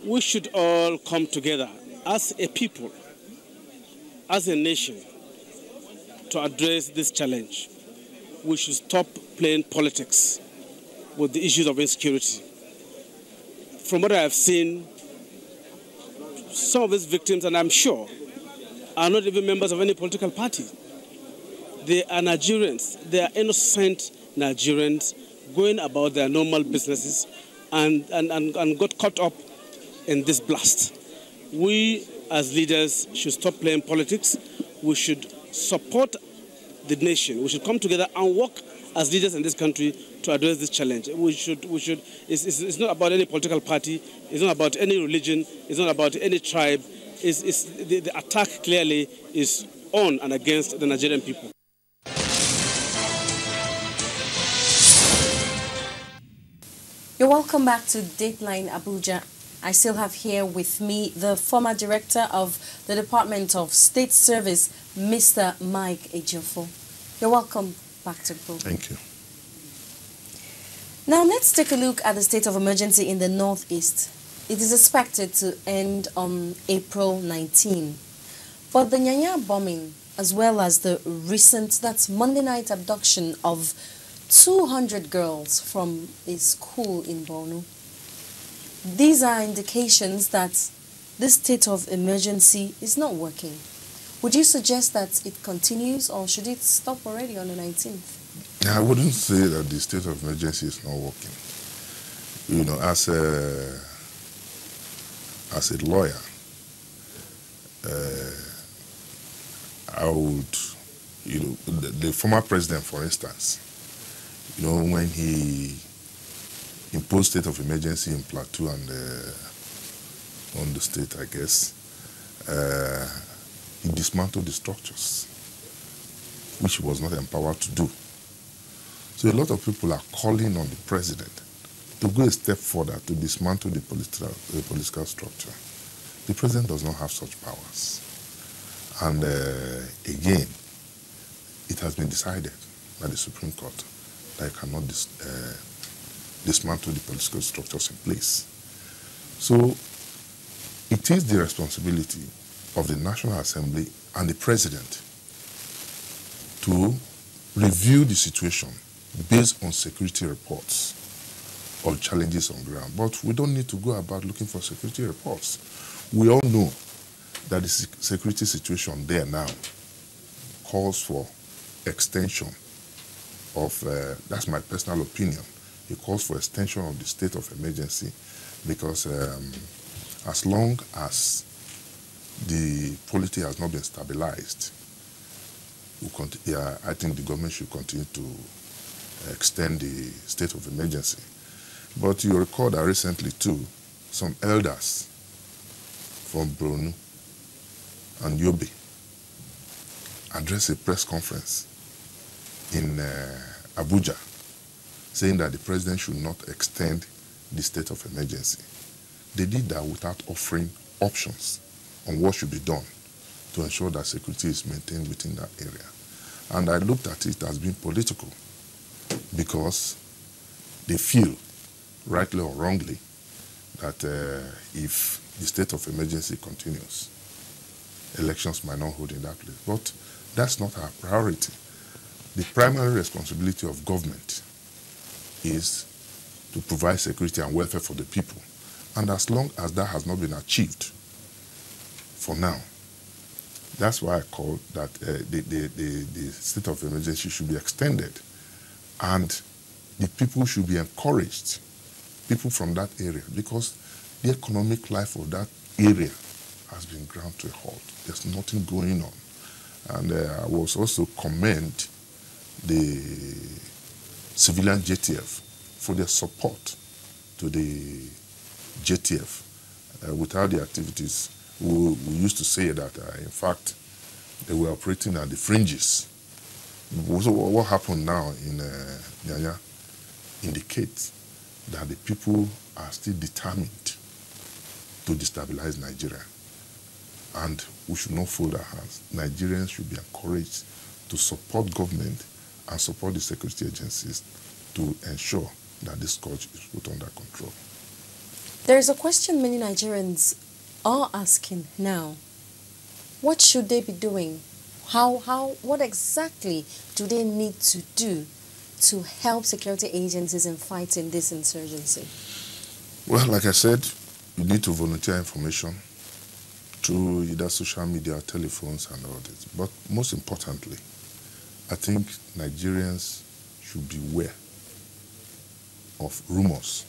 we should all come together as a people, as a nation, to address this challenge. We should stop playing politics with the issues of insecurity. From what I have seen, some of these victims, and I'm sure, are not even members of any political party. They are Nigerians. They are innocent Nigerians going about their normal businesses and got caught up in this blast. We, as leaders, should stop playing politics. We should support the nation. We should come together and work as leaders in this country to address this challenge. It's not about any political party. It's not about any religion. It's not about any tribe. The attack clearly is on and against the Nigerian people. You're welcome back to Dateline Abuja. I still have here with me the former director of the Department of State Service, Mr. Mike Ejiofor. You're welcome back to the program. Thank you. Now let's take a look at the state of emergency in the Northeast. It is expected to end on April 19. But the Nyanya bombing, as well as the recent, that's Monday night abduction of 200 girls from a school in Borno. These are indications that this state of emergency is not working. Would you suggest that it continues, or should it stop already on the 19th? I wouldn't say that the state of emergency is not working. You know, as a lawyer, I would, you know, the former president, for instance, you know, when he imposed state of emergency in Pt2 and on the state, I guess, he dismantled the structures, which he was not empowered to do. So a lot of people are calling on the president to go a step further to dismantle the political structure. The president does not have such powers. And again, it has been decided by the Supreme Court that it cannot dismantle the political structures in place. So it is the responsibility of the National Assembly and the President to review the situation based on security reports or challenges on ground. But we don't need to go about looking for security reports. We all know that the security situation there now calls for extension of, that's my personal opinion, it calls for extension of the state of emergency, because as long as the polity has not been stabilized, I think the government should continue to extend the state of emergency. But you recall that recently too, some elders from Borno and Yobe addressed a press conference in Abuja, saying that the president should not extend the state of emergency. They did that without offering options on what should be done to ensure that security is maintained within that area. And I looked at it as being political, because they feel, rightly or wrongly, that if the state of emergency continues, elections might not hold in that place. But that's not our priority. The primary responsibility of government is to provide security and welfare for the people. And as long as that has not been achieved, for now, that's why I call that the state of emergency should be extended. And the people should be encouraged, people from that area, because the economic life of that area has been ground to a halt. There's nothing going on. And I was also commend the civilian JTF for their support to the JTF. Without the activities, we used to say that, in fact, they were operating at the fringes. So what happened now in Nyanya indicates that the people are still determined to destabilize Nigeria. And we should not fold our hands. Nigerians should be encouraged to support government and support the security agencies to ensure that this scourge is put under control. There's a question many Nigerians are asking now. What should they be doing? What exactly do they need to do to help security agencies in fighting this insurgency? Well, like I said, you need to volunteer information through either social media, telephones, and all this. But most importantly, I think Nigerians should beware of rumors.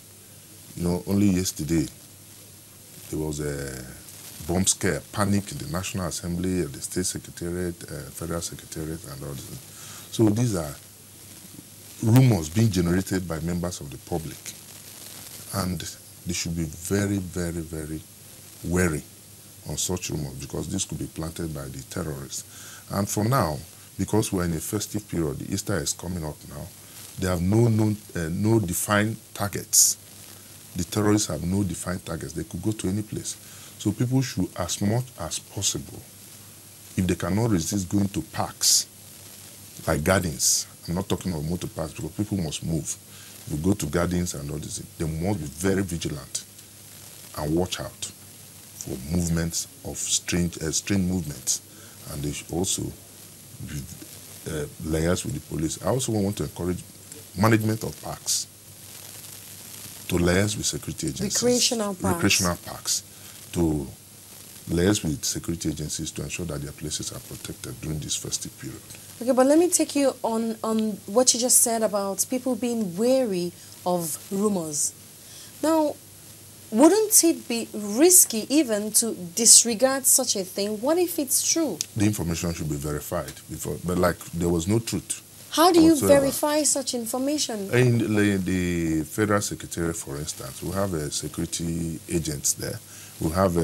You know, only yesterday there was a bomb scare, panic in the National Assembly, the State Secretariat, Federal Secretariat, and all this. So these are rumors being generated by members of the public. And they should be very, very, very wary on such rumors, because this could be planted by the terrorists. And for now, because we're in a festive period, Easter is coming up now, they have no defined targets. The terrorists have no defined targets. They could go to any place. So people should, as much as possible, if they cannot resist going to parks, like gardens, I'm not talking about motor parks, because people must move. If you go to gardens and all this, they must be very vigilant and watch out for movements of strange movements. And they should also be liaise with the police. I also want to encourage management of parks to liaise with security agencies. Recreational parks. To liaise with security agencies to ensure that their places are protected during this festive period. Okay, but let me take you on what you just said about people being wary of rumors. Now, wouldn't it be risky even to disregard such a thing? What if it's true? The information should be verified before, but like there was no truth. How do you verify such information? In the Federal Secretariat, for instance, we have security agents there. We have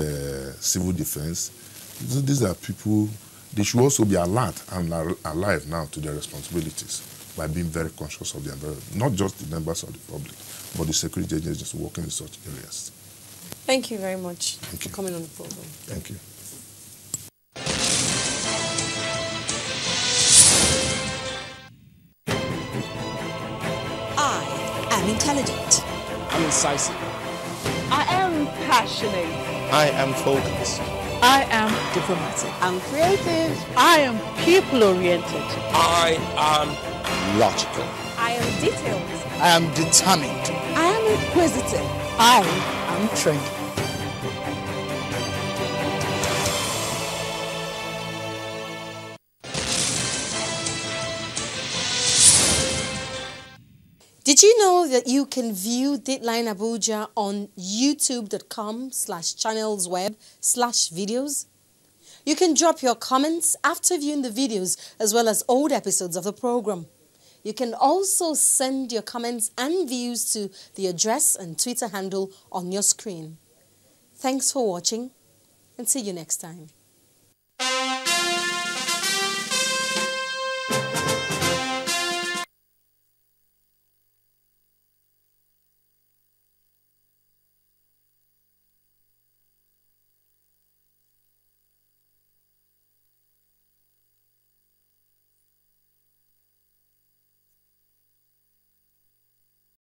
civil defense. These are people, they should also be alert and alive now to their responsibilities by being very conscious of their environment. Not just the members of the public, but the security agents working in such areas. Thank you very much for coming on the program. Thank you. I am intelligent. I'm incisive. I am passionate. I am focused. I am diplomatic. I'm creative. I am people-oriented. I am logical. I am detailed. I am determined. I am inquisitive. I am trained. Did you know that you can view Dateline Abuja on youtube.com/channelsweb/videos? You can drop your comments after viewing the videos as well as old episodes of the program. You can also send your comments and views to the address and Twitter handle on your screen. Thanks for watching and see you next time.